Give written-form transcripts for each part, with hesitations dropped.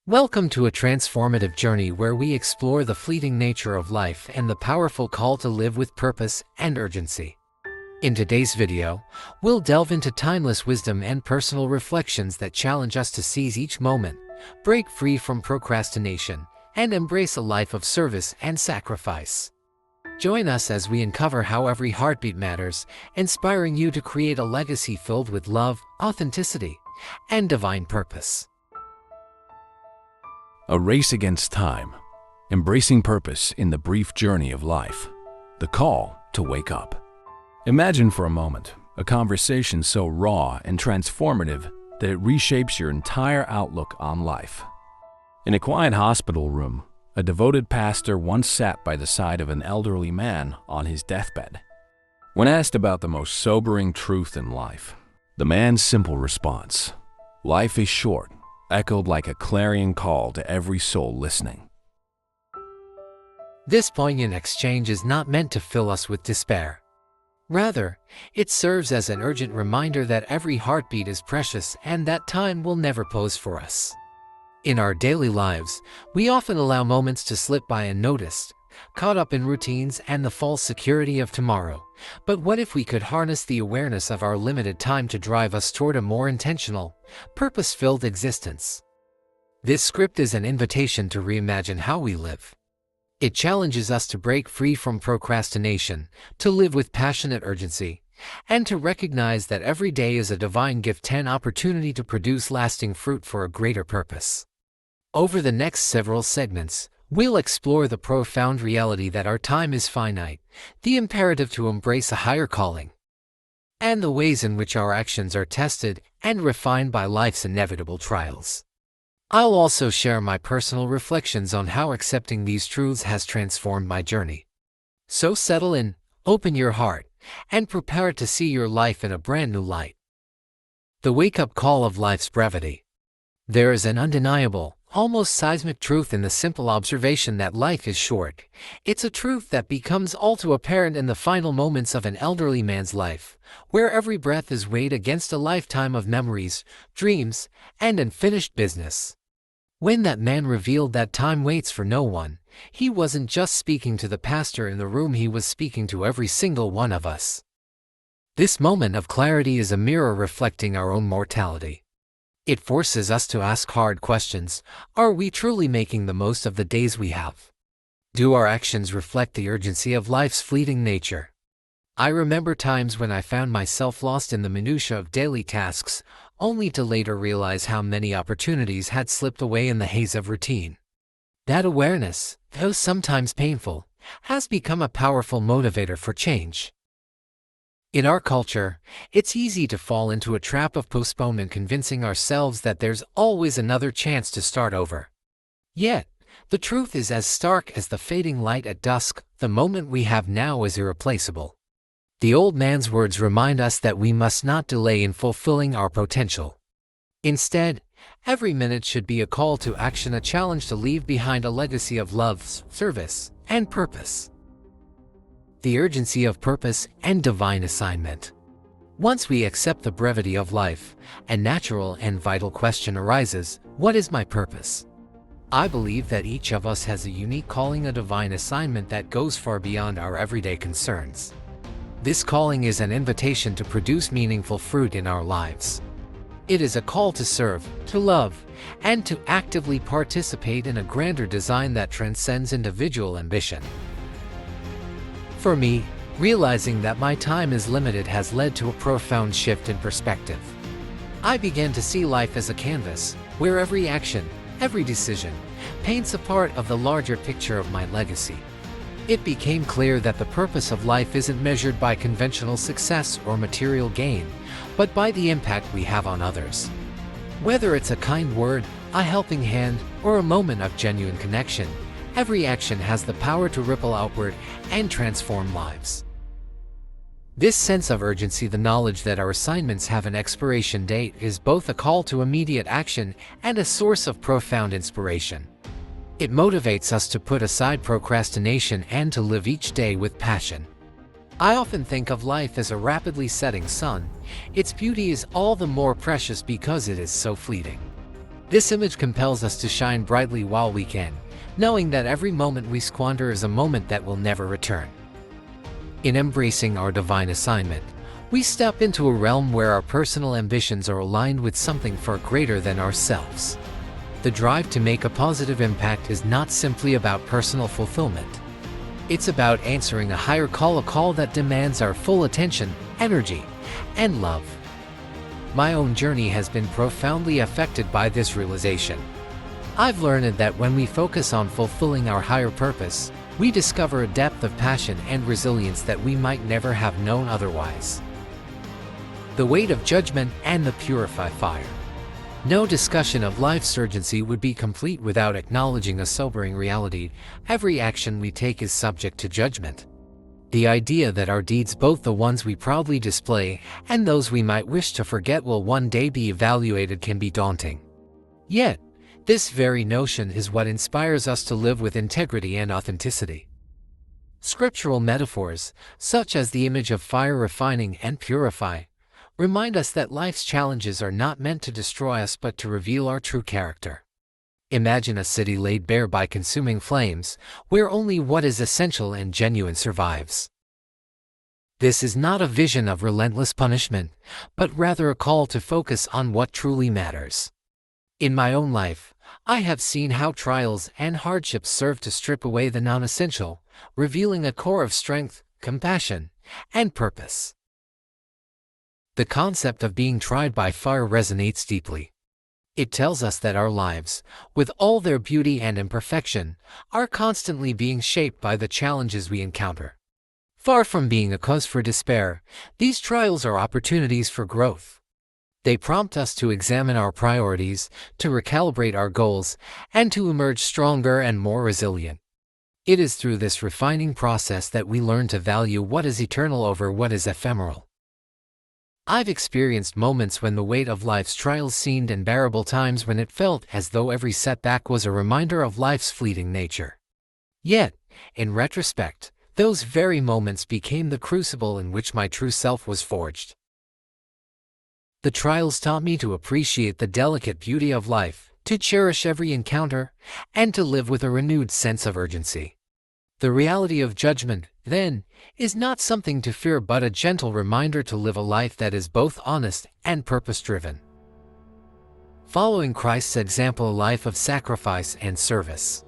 Welcome to a transformative journey where we explore the fleeting nature of life and the powerful call to live with purpose and urgency. In today's video, we'll delve into timeless wisdom and personal reflections that challenge us to seize each moment, break free from procrastination, and embrace a life of service and sacrifice. Join us as we uncover how every heartbeat matters, inspiring you to create a legacy filled with love, authenticity, and divine purpose. A race against time, embracing purpose in the brief journey of life, the call to wake up. Imagine for a moment a conversation so raw and transformative that it reshapes your entire outlook on life. In a quiet hospital room, a devoted pastor once sat by the side of an elderly man on his deathbed. When asked about the most sobering truth in life, the man's simple response, "Life is short," echoed like a clarion call to every soul listening. This poignant exchange is not meant to fill us with despair. Rather, it serves as an urgent reminder that every heartbeat is precious and that time will never pause for us. In our daily lives, we often allow moments to slip by unnoticed, caught up in routines and the false security of tomorrow. But what if we could harness the awareness of our limited time to drive us toward a more intentional, purpose-filled existence? This script is an invitation to reimagine how we live. It challenges us to break free from procrastination, to live with passionate urgency, and to recognize that every day is a divine gift and opportunity to produce lasting fruit for a greater purpose. Over the next several segments, we'll explore the profound reality that our time is finite, the imperative to embrace a higher calling, and the ways in which our actions are tested and refined by life's inevitable trials. I'll also share my personal reflections on how accepting these truths has transformed my journey. So settle in, open your heart, and prepare to see your life in a brand new light. The wake-up call of life's brevity. There is an undeniable, almost seismic truth in the simple observation that life is short. It's a truth that becomes all too apparent in the final moments of an elderly man's life, where every breath is weighed against a lifetime of memories, dreams, and unfinished business. When that man revealed that time waits for no one, he wasn't just speaking to the pastor in the room, he was speaking to every single one of us. This moment of clarity is a mirror reflecting our own mortality. It forces us to ask hard questions. Are we truly making the most of the days we have? Do our actions reflect the urgency of life's fleeting nature? I remember times when I found myself lost in the minutiae of daily tasks, only to later realize how many opportunities had slipped away in the haze of routine. That awareness, though sometimes painful, has become a powerful motivator for change. In our culture, it's easy to fall into a trap of postponement, convincing ourselves that there's always another chance to start over. Yet, the truth is as stark as the fading light at dusk. The moment we have now is irreplaceable. The old man's words remind us that we must not delay in fulfilling our potential. Instead, every minute should be a call to action, a challenge to leave behind a legacy of love, service, and purpose. The urgency of purpose and divine assignment. Once we accept the brevity of life, a natural and vital question arises: what is my purpose? I believe that each of us has a unique calling, a divine assignment that goes far beyond our everyday concerns. This calling is an invitation to produce meaningful fruit in our lives. It is a call to serve, to love, and to actively participate in a grander design that transcends individual ambition. For me, realizing that my time is limited has led to a profound shift in perspective. I began to see life as a canvas, where every action, every decision, paints a part of the larger picture of my legacy. It became clear that the purpose of life isn't measured by conventional success or material gain, but by the impact we have on others. Whether it's a kind word, a helping hand, or a moment of genuine connection, every action has the power to ripple outward and transform lives. This sense of urgency, the knowledge that our assignments have an expiration date, is both a call to immediate action and a source of profound inspiration. It motivates us to put aside procrastination and to live each day with passion. I often think of life as a rapidly setting sun. Its beauty is all the more precious because it is so fleeting. This image compels us to shine brightly while we can, knowing that every moment we squander is a moment that will never return. In embracing our divine assignment, we step into a realm where our personal ambitions are aligned with something far greater than ourselves. The drive to make a positive impact is not simply about personal fulfillment. It's about answering a higher call, a call that demands our full attention, energy, and love. My own journey has been profoundly affected by this realization. I've learned that when we focus on fulfilling our higher purpose, we discover a depth of passion and resilience that we might never have known otherwise. The weight of judgment and the purify fire. No discussion of life's urgency would be complete without acknowledging a sobering reality: every action we take is subject to judgment. The idea that our deeds, both the ones we proudly display and those we might wish to forget, will one day be evaluated can be daunting. Yet, this very notion is what inspires us to live with integrity and authenticity. Scriptural metaphors, such as the image of fire refining and purify, remind us that life's challenges are not meant to destroy us but to reveal our true character. Imagine a city laid bare by consuming flames, where only what is essential and genuine survives. This is not a vision of relentless punishment, but rather a call to focus on what truly matters. In my own life, I have seen how trials and hardships serve to strip away the non-essential, revealing a core of strength, compassion, and purpose. The concept of being tried by fire resonates deeply. It tells us that our lives, with all their beauty and imperfection, are constantly being shaped by the challenges we encounter. Far from being a cause for despair, these trials are opportunities for growth. They prompt us to examine our priorities, to recalibrate our goals, and to emerge stronger and more resilient. It is through this refining process that we learn to value what is eternal over what is ephemeral. I've experienced moments when the weight of life's trials seemed unbearable, times when it felt as though every setback was a reminder of life's fleeting nature. Yet, in retrospect, those very moments became the crucible in which my true self was forged. The trials taught me to appreciate the delicate beauty of life, to cherish every encounter, and to live with a renewed sense of urgency. The reality of judgment, then, is not something to fear but a gentle reminder to live a life that is both honest and purpose-driven. Following Christ's example, a life of sacrifice and service.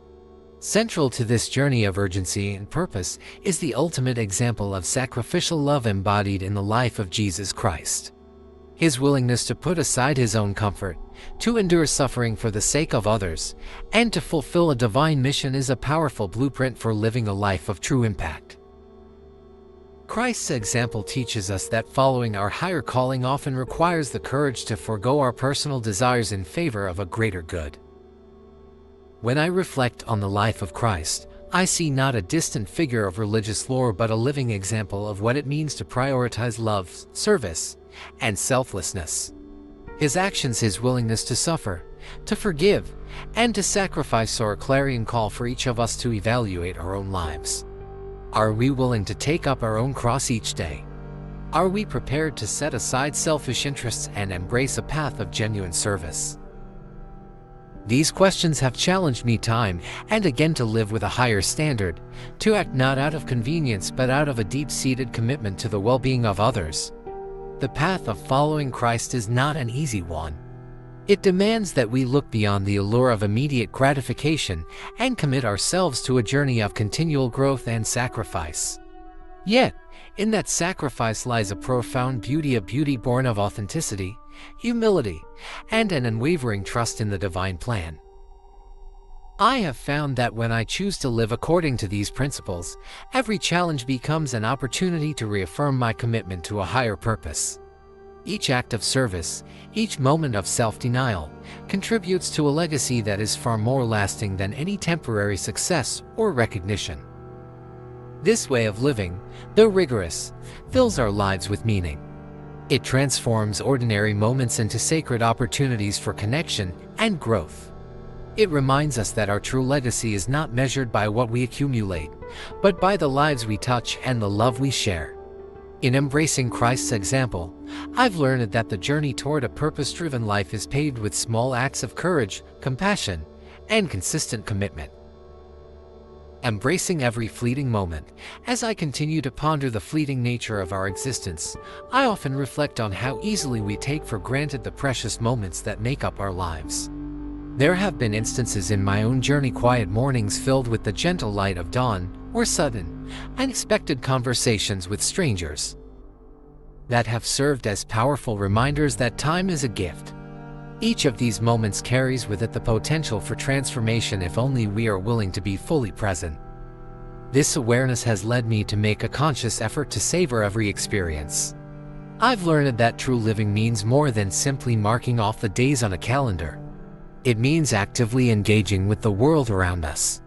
Central to this journey of urgency and purpose is the ultimate example of sacrificial love embodied in the life of Jesus Christ. His willingness to put aside his own comfort, to endure suffering for the sake of others, and to fulfill a divine mission is a powerful blueprint for living a life of true impact. Christ's example teaches us that following our higher calling often requires the courage to forego our personal desires in favor of a greater good. When I reflect on the life of Christ, I see not a distant figure of religious lore but a living example of what it means to prioritize love, service, and selflessness. His actions, his willingness to suffer, to forgive, and to sacrifice are a clarion call for each of us to evaluate our own lives. Are we willing to take up our own cross each day? Are we prepared to set aside selfish interests and embrace a path of genuine service? These questions have challenged me time and again to live with a higher standard, to act not out of convenience but out of a deep-seated commitment to the well-being of others. The path of following Christ is not an easy one. It demands that we look beyond the allure of immediate gratification and commit ourselves to a journey of continual growth and sacrifice. Yet, in that sacrifice lies a profound beauty, a beauty born of authenticity, humility, and an unwavering trust in the divine plan. I have found that when I choose to live according to these principles, every challenge becomes an opportunity to reaffirm my commitment to a higher purpose. Each act of service, each moment of self-denial, contributes to a legacy that is far more lasting than any temporary success or recognition. This way of living, though rigorous, fills our lives with meaning. It transforms ordinary moments into sacred opportunities for connection and growth. It reminds us that our true legacy is not measured by what we accumulate, but by the lives we touch and the love we share. In embracing Christ's example, I've learned that the journey toward a purpose-driven life is paved with small acts of courage, compassion, and consistent commitment. Embracing every fleeting moment, as I continue to ponder the fleeting nature of our existence, I often reflect on how easily we take for granted the precious moments that make up our lives. There have been instances in my own journey, quiet mornings filled with the gentle light of dawn, or sudden, unexpected conversations with strangers, that have served as powerful reminders that time is a gift. Each of these moments carries with it the potential for transformation if only we are willing to be fully present. This awareness has led me to make a conscious effort to savor every experience. I've learned that true living means more than simply marking off the days on a calendar. It means actively engaging with the world around us.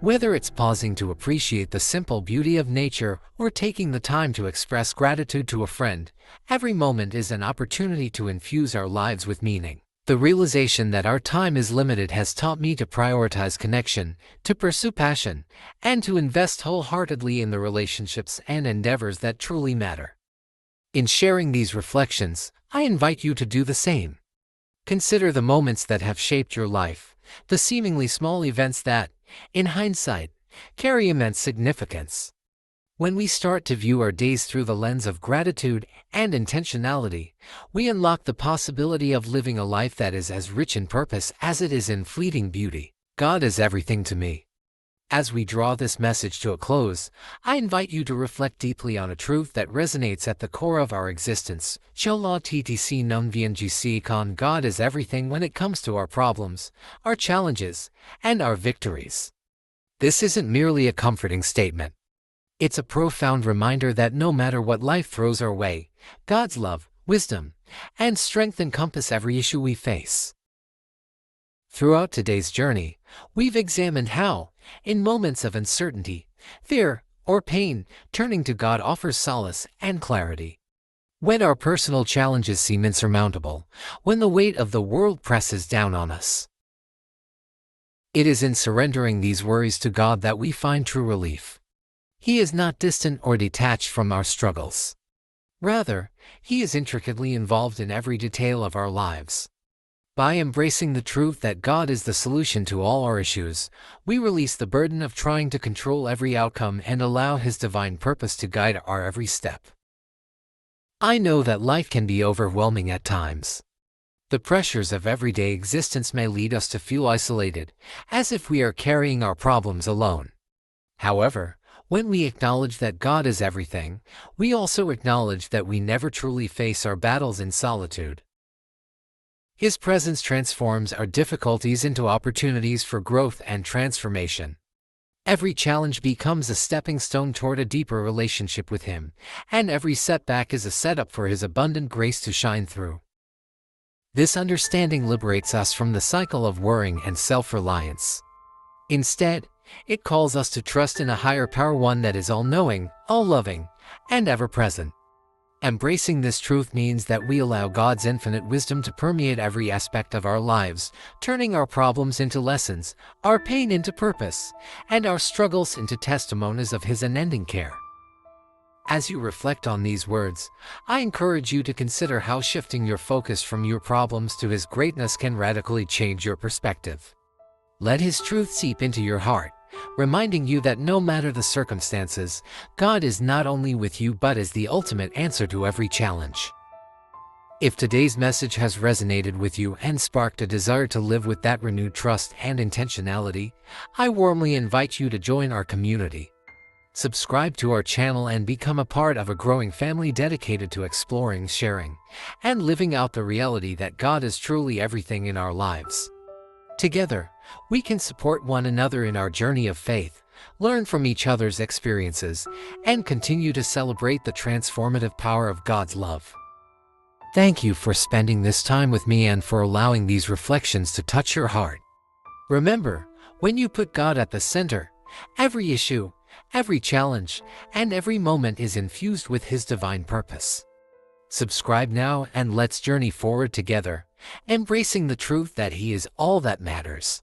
Whether it's pausing to appreciate the simple beauty of nature or taking the time to express gratitude to a friend, every moment is an opportunity to infuse our lives with meaning. The realization that our time is limited has taught me to prioritize connection, to pursue passion, and to invest wholeheartedly in the relationships and endeavors that truly matter. In sharing these reflections, I invite you to do the same. Consider the moments that have shaped your life, the seemingly small events that, in hindsight, carry immense significance. When we start to view our days through the lens of gratitude and intentionality, we unlock the possibility of living a life that is as rich in purpose as it is in fleeting beauty. God is everything to me. As we draw this message to a close, I invite you to reflect deeply on a truth that resonates at the core of our existence. Chola ttc num vngc con God is everything when it comes to our problems, our challenges, and our victories. This isn't merely a comforting statement. It's a profound reminder that no matter what life throws our way, God's love, wisdom, and strength encompass every issue we face. Throughout today's journey, we've examined how, in moments of uncertainty, fear, or pain, turning to God offers solace and clarity. When our personal challenges seem insurmountable, when the weight of the world presses down on us, it is in surrendering these worries to God that we find true relief. He is not distant or detached from our struggles. Rather, He is intricately involved in every detail of our lives. By embracing the truth that God is the solution to all our issues, we release the burden of trying to control every outcome and allow His divine purpose to guide our every step. I know that life can be overwhelming at times. The pressures of everyday existence may lead us to feel isolated, as if we are carrying our problems alone. However, when we acknowledge that God is everything, we also acknowledge that we never truly face our battles in solitude. His presence transforms our difficulties into opportunities for growth and transformation. Every challenge becomes a stepping stone toward a deeper relationship with Him, and every setback is a setup for His abundant grace to shine through. This understanding liberates us from the cycle of worrying and self-reliance. Instead, it calls us to trust in a higher power, one that is all-knowing, all-loving, and ever-present. Embracing this truth means that we allow God's infinite wisdom to permeate every aspect of our lives, turning our problems into lessons, our pain into purpose, and our struggles into testimonies of His unending care. As you reflect on these words, I encourage you to consider how shifting your focus from your problems to His greatness can radically change your perspective. Let His truth seep into your heart, reminding you that no matter the circumstances, God is not only with you but is the ultimate answer to every challenge. If today's message has resonated with you and sparked a desire to live with that renewed trust and intentionality, I warmly invite you to join our community. Subscribe to our channel and become a part of a growing family dedicated to exploring, sharing, and living out the reality that God is truly everything in our lives. Together, we can support one another in our journey of faith, learn from each other's experiences, and continue to celebrate the transformative power of God's love. Thank you for spending this time with me and for allowing these reflections to touch your heart. Remember, when you put God at the center, every issue, every challenge, and every moment is infused with His divine purpose. Subscribe now and let's journey forward together, embracing the truth that He is all that matters.